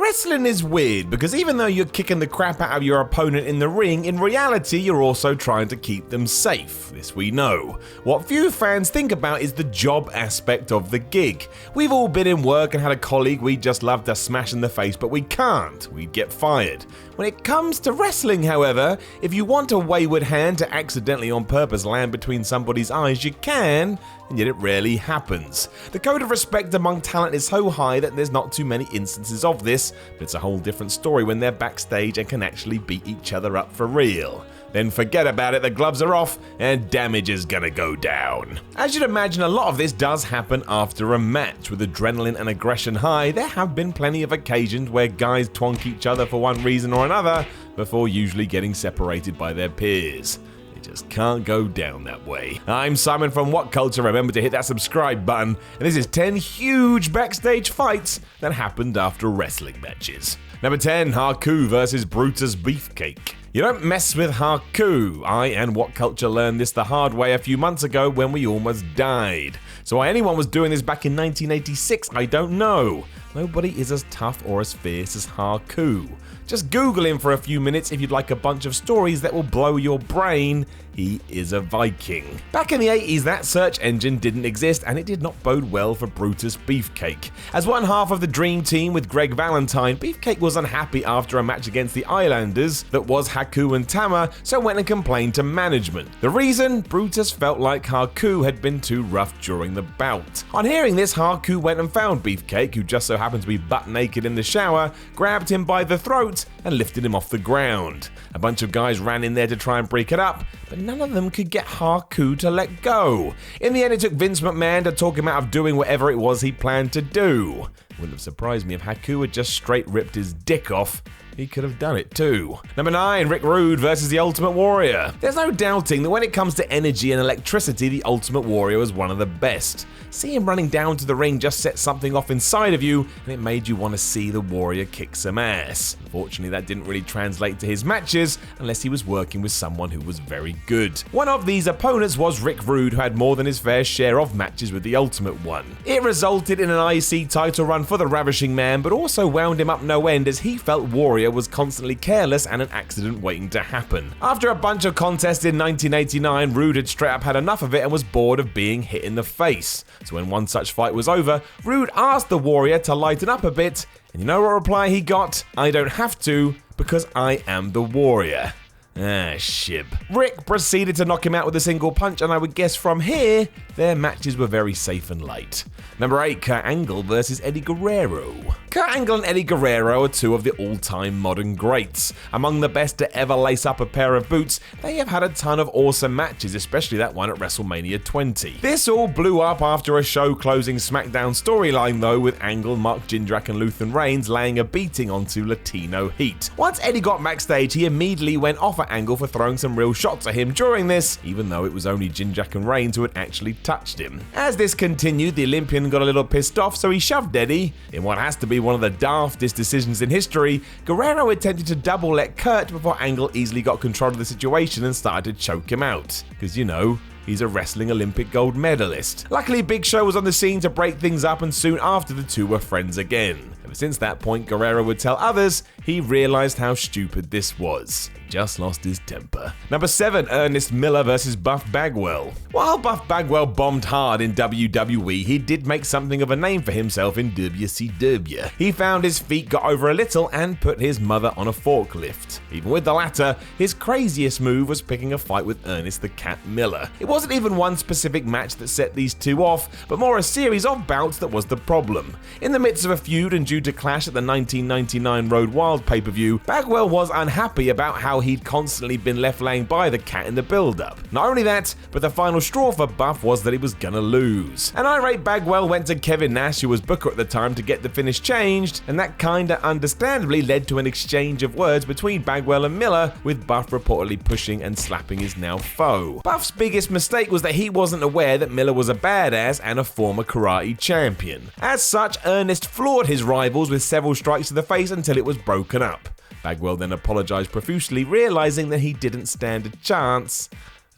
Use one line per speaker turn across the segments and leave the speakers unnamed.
Wrestling is weird because even though you're kicking the crap out of your opponent in the ring, in reality you're also trying to keep them safe. This we know. What few fans think about is the job aspect of the gig. We've all been in work and had a colleague we'd just love to smash in the face, but we can't. We'd get fired. When it comes to wrestling, however, if you want a wayward hand to accidentally on purpose land between somebody's eyes, you can, and yet it rarely happens. The code of respect among talent is so high that there's not too many instances of this, but it's a whole different story when they're backstage and can actually beat each other up for real. Then forget about it, the gloves are off and damage is gonna go down. As you'd imagine, a lot of this does happen after a match. With adrenaline and aggression high, there have been plenty of occasions where guys twonk each other for one reason or another before usually getting separated by their peers. It just can't go down that way. I'm Simon from WhatCulture. Remember to hit that subscribe button, and this is 10 huge backstage fights that happened after wrestling matches. Number 10, Haku versus Brutus Beefcake. You don't mess with Haku. I and WhatCulture learned this the hard way a few months ago when we almost died. So why anyone was doing this back in 1986, I don't know. Nobody is as tough or as fierce as Haku. Just Google him for a few minutes if you'd like a bunch of stories that will blow your brain. He is a Viking. Back in the 80s, that search engine didn't exist, and it did not bode well for Brutus Beefcake. As one half of the Dream Team with Greg Valentine, Beefcake was unhappy after a match against the Islanders that was Haku and Tama, so went and complained to management. The reason? Brutus felt like Haku had been too rough during the bout. On hearing this, Haku went and found Beefcake, who just so happened to be butt naked in the shower, grabbed him by the throat and lifted him off the ground. A bunch of guys ran in there to try and break it up, but none of them could get Haku to let go. In the end, it took Vince McMahon to talk him out of doing whatever it was he planned to do. Wouldn't have surprised me if Haku had just straight ripped his dick off. He could have done it too. Number 9, Rick Rude versus the Ultimate Warrior. There's no doubting that when it comes to energy and electricity, the Ultimate Warrior was one of the best. See him running down to the ring just set something off inside of you, and it made you want to see the Warrior kick some ass. Unfortunately, that didn't really translate to his matches unless he was working with someone who was very good. One of these opponents was Rick Rude, who had more than his fair share of matches with the Ultimate One. It resulted in an IC title run for the Ravishing Man, but also wound him up no end as he felt Warrior was constantly careless and an accident waiting to happen. After a bunch of contests in 1989, Rude had straight up had enough of it and was bored of being hit in the face. So when one such fight was over, Rude asked the Warrior to lighten up a bit, and you know what reply he got? I don't have to, because I am the Warrior. Ah, shib. Rick proceeded to knock him out with a single punch, and I would guess from here, their matches were very safe and light. Number 8, Kurt Angle versus Eddie Guerrero. Kurt Angle and Eddie Guerrero are two of the all-time modern greats. Among the best to ever lace up a pair of boots, they have had a ton of awesome matches, especially that one at WrestleMania 20. This all blew up after a show-closing SmackDown storyline though, with Angle, Mark Jindrak and Luther Reigns laying a beating onto Latino Heat. Once Eddie got backstage, he immediately went off at Angle for throwing some real shots at him during this, even though it was only Jindrak and Reigns who had actually touched him. As this continued, the Olympian got a little pissed off, so he shoved Eddie. In what has to be one of the daftest decisions in history, Guerrero attempted to double leg Kurt before Angle easily got control of the situation and started to choke him out. Because, you know, he's a wrestling Olympic gold medalist. Luckily, Big Show was on the scene to break things up, and soon after the two were friends again. Ever since that point, Guerrero would tell others he realized how stupid this was. Just lost his temper. Number 7, Ernest Miller versus Buff Bagwell. While Buff Bagwell bombed hard in WWE, he did make something of a name for himself in WCW. He found his feet got over a little and put his mother on a forklift. Even with the latter, his craziest move was picking a fight with Ernest the Cat Miller. It wasn't even one specific match that set these two off, but more a series of bouts that was the problem. In the midst of a feud and due to clash at the 1999 Road Wild pay-per-view, Bagwell was unhappy about how he'd constantly been left laying by the Cat in the build-up. Not only that, but the final straw for Buff was that he was gonna lose. An irate Bagwell went to Kevin Nash, who was booker at the time, to get the finish changed, and that kinda understandably led to an exchange of words between Bagwell and Miller, with Buff reportedly pushing and slapping his now foe. Buff's biggest mistake was that he wasn't aware that Miller was a badass and a former karate champion. As such, Ernest floored his rivals with several strikes to the face until it was broken up. Bagwell then apologized profusely, realizing that he didn't stand a chance,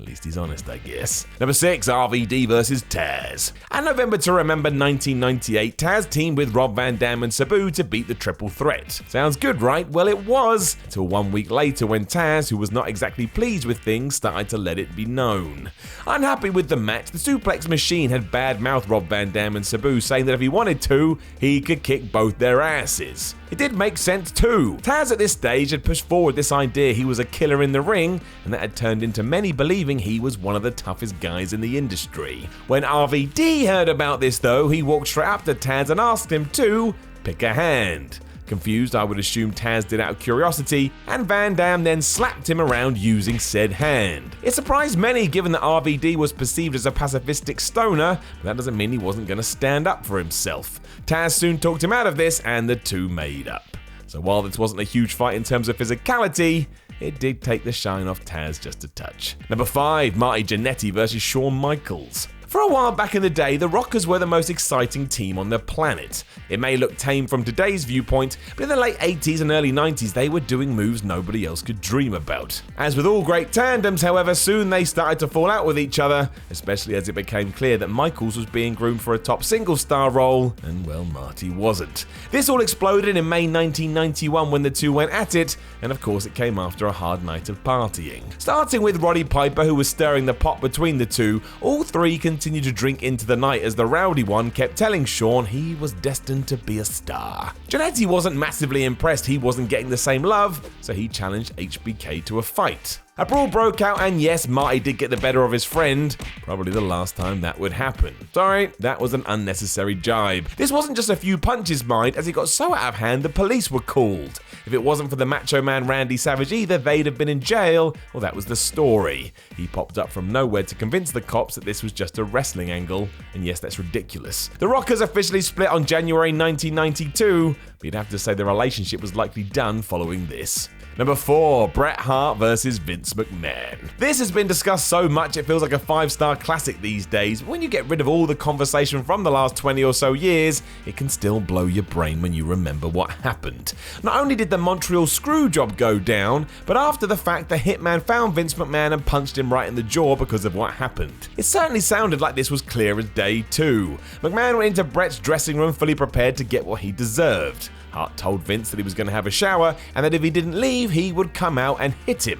At least he's honest, I guess. Number 6, RVD versus Taz. And November to Remember 1998, Taz teamed with Rob Van Dam and Sabu to beat the Triple Threat. Sounds good, right? Well, it was, till 1 week later when Taz, who was not exactly pleased with things, started to let it be known. Unhappy with the match, the Suplex Machine had bad-mouthed Rob Van Dam and Sabu, saying that if he wanted to, he could kick both their asses. It did make sense too. Taz at this stage had pushed forward this idea he was a killer in the ring, and that had turned into many believing he was one of the toughest guys in the industry. When RVD heard about this though, he walked straight up to Taz and asked him to pick a hand. Confused, I would assume Taz did out of curiosity, and Van Dam then slapped him around using said hand. It surprised many given that RVD was perceived as a pacifistic stoner, but that doesn't mean he wasn't going to stand up for himself. Taz soon talked him out of this, and the two made up. So while this wasn't a huge fight in terms of physicality, it did take the shine off Taz just a touch. Number 5, Marty Jannetty versus Shawn Michaels. For a while back in the day, the Rockers were the most exciting team on the planet. It may look tame from today's viewpoint, but in the late 80s and early 90s they were doing moves nobody else could dream about. As with all great tandems, however, soon they started to fall out with each other, especially as it became clear that Michaels was being groomed for a top single star role, and well, Marty wasn't. This all exploded in May 1991 when the two went at it, and of course it came after a hard night of partying. Starting with Roddy Piper, who was stirring the pot between the two, all three continued to drink into the night as the rowdy one kept telling Shawn he was destined to be a star. Jannetty wasn't massively impressed he wasn't getting the same love, so he challenged HBK to a fight. A brawl broke out, and yes, Marty did get the better of his friend, probably the last time that would happen. Sorry, that was an unnecessary jibe. This wasn't just a few punches, mind, as it got so out of hand the police were called. If it wasn't for the Macho Man Randy Savage either, they'd have been in jail. Well, that was the story. He popped up from nowhere to convince the cops that this was just a wrestling angle, and yes, that's ridiculous. The Rockers officially split on January 1992, but you'd have to say the relationship was likely done following this. Number 4, Bret Hart versus Vince McMahon. This has been discussed so much it feels like a 5-star classic these days, but when you get rid of all the conversation from the last 20 or so years, it can still blow your brain when you remember what happened. Not only did the Montreal Screwjob go down, but after the fact the Hitman found Vince McMahon and punched him right in the jaw because of what happened. It certainly sounded like this was clear as day too. McMahon went into Bret's dressing room fully prepared to get what he deserved. Hart told Vince that he was going to have a shower and that if he didn't leave, he would come out and hit him.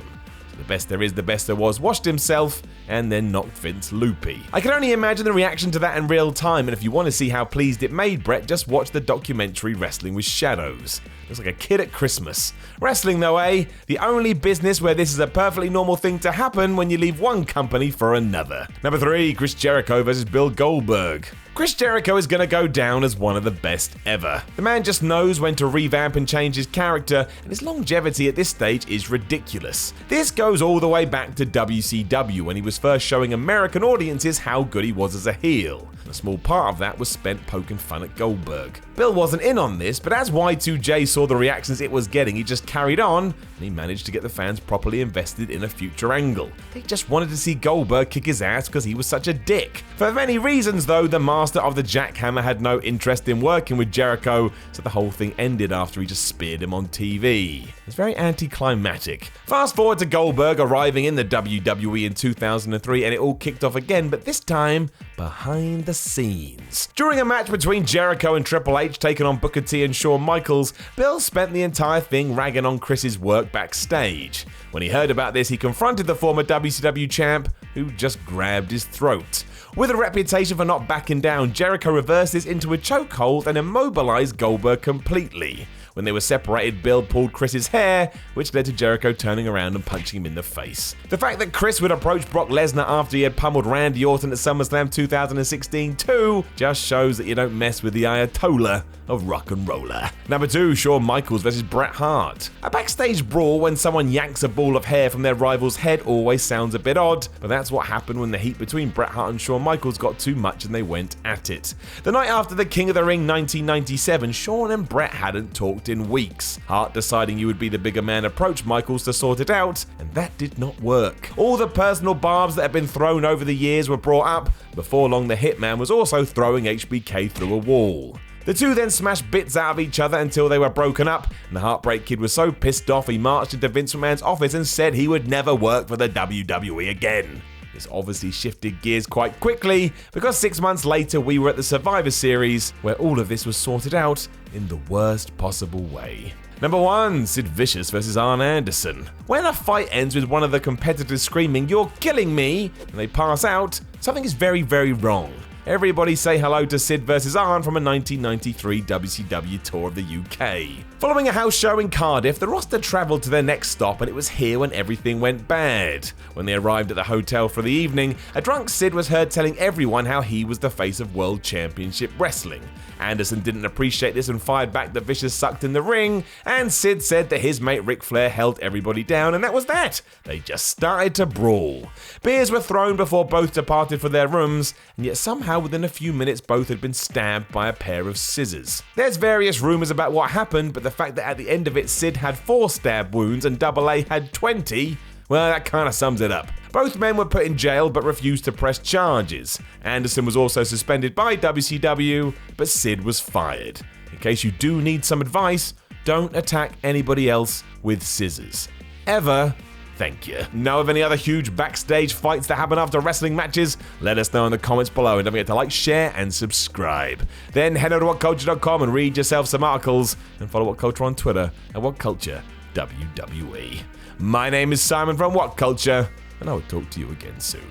So the best there is, the best there was, washed himself and then knocked Vince loopy. I can only imagine the reaction to that in real time, and if you want to see how pleased it made Bret, just watch the documentary Wrestling with Shadows. Looks like a kid at Christmas. Wrestling though, eh? The only business where this is a perfectly normal thing to happen when you leave one company for another. Number 3, Chris Jericho versus Bill Goldberg. Chris Jericho is going to go down as one of the best ever. The man just knows when to revamp and change his character, and his longevity at this stage is ridiculous. This goes all the way back to WCW when he was first showing American audiences how good he was as a heel. A small part of that was spent poking fun at Goldberg. Bill wasn't in on this, but as Y2J saw the reactions it was getting, he just carried on, and he managed to get the fans properly invested in a future angle. They just wanted to see Goldberg kick his ass because he was such a dick. For many reasons though, the master of the jackhammer had no interest in working with Jericho, so the whole thing ended after he just speared him on TV. It's very anticlimactic. Fast forward to Goldberg arriving in the WWE in 2003, and it all kicked off again, but this time behind the scenes. During a match between Jericho and Triple H taking on Booker T and Shawn Michaels, Bill spent the entire thing ragging on Chris's work backstage. When he heard about this, he confronted the former WCW champ, who just grabbed his throat. With a reputation for not backing down, Jericho reversed this into a chokehold and immobilized Goldberg completely. When they were separated, Bill pulled Chris's hair, which led to Jericho turning around and punching him in the face. The fact that Chris would approach Brock Lesnar after he had pummeled Randy Orton at SummerSlam 2016 too just shows that you don't mess with the Ayatollah of rock and roller. Number 2, Shawn Michaels versus Bret Hart. A backstage brawl when someone yanks a ball of hair from their rival's head always sounds a bit odd, but that's what happened when the heat between Bret Hart and Shawn Michaels got too much and they went at it. The night after the King of the Ring 1997, Shawn and Bret hadn't talked in weeks. Hart, deciding he would be the bigger man, approached Michaels to sort it out, and that did not work. All the personal barbs that had been thrown over the years were brought up. Before long, the Hitman was also throwing HBK through a wall. The two then smashed bits out of each other until they were broken up, and the Heartbreak Kid was so pissed off he marched into Vince McMahon's office and said he would never work for the WWE again. This obviously shifted gears quite quickly, because 6 months later we were at the Survivor Series, where all of this was sorted out in the worst possible way. Number 1, Sid Vicious vs Arn Anderson. When a fight ends with one of the competitors screaming, "You're killing me," and they pass out, something is very, very wrong. Everybody say hello to Sid vs Arn from a 1993 WCW tour of the UK. Following a house show in Cardiff, the roster travelled to their next stop, and it was here when everything went bad. When they arrived at the hotel for the evening, a drunk Sid was heard telling everyone how he was the face of World Championship Wrestling. Anderson didn't appreciate this and fired back that Vicious sucked in the ring, and Sid said that his mate Ric Flair held everybody down, and that was that. They just started to brawl. Beers were thrown before both departed for their rooms, and yet somehow within a few minutes both had been stabbed by a pair of scissors. There's various rumours about what happened, but the fact that at the end of it Sid had 4 stab wounds and Double A had 20, well, that kinda sums it up. Both men were put in jail but refused to press charges. Anderson was also suspended by WCW, but Sid was fired. In case you do need some advice, don't attack anybody else with scissors. Ever. Thank you. Know of any other huge backstage fights that happen after wrestling matches? Let us know in the comments below, and don't forget to like, share, and subscribe. Then head over to WhatCulture.com and read yourself some articles, and follow WhatCulture on Twitter at WhatCulture WWE. My name is Simon from WhatCulture, and I will talk to you again soon.